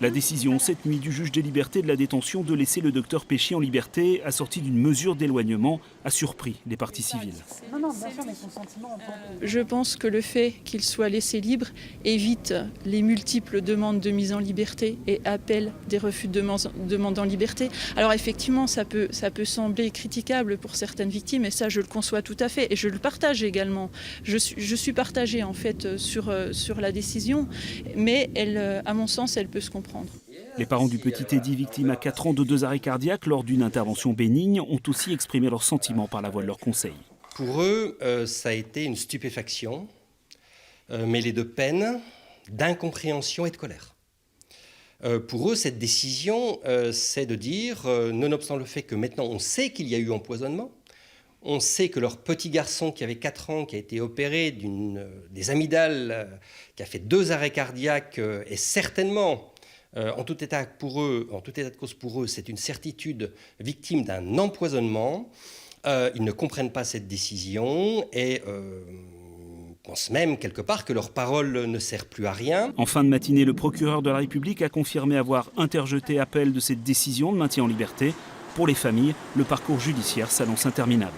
La décision cette nuit du juge des libertés de la détention de laisser le docteur Péchy en liberté, assortie d'une mesure d'éloignement, a surpris les parties civiles. Non, bien sûr, mais son sentiment en tant que... Je pense que le fait qu'il soit laissé libre évite les multiples demandes de mise en liberté et appels des refus de demande en liberté. Alors effectivement, ça peut sembler critiquable pour certaines victimes et ça je le conçois tout à fait et je le partage également. Je suis partagée en fait sur la décision, mais elle, à mon sens, elle peut se comprendre. Les parents du petit Eddy, victime à 4 ans de 2 arrêts cardiaques lors d'une intervention bénigne, ont aussi exprimé leurs sentiments par la voix de leur conseil. Pour eux, ça a été une stupéfaction, mêlée de peine, d'incompréhension et de colère. Pour eux, cette décision, c'est de dire, nonobstant le fait que maintenant on sait qu'il y a eu empoisonnement, on sait que leur petit garçon qui avait 4 ans, qui a été opéré des amygdales, qui a fait 2 arrêts cardiaques, est certainement, en tout état de cause pour eux, c'est une certitude, victime d'un empoisonnement. Ils ne comprennent pas cette décision et pensent même quelque part que leur parole ne sert plus à rien. En fin de matinée, le procureur de la République a confirmé avoir interjeté appel de cette décision de maintien en liberté. Pour les familles, le parcours judiciaire s'annonce interminable.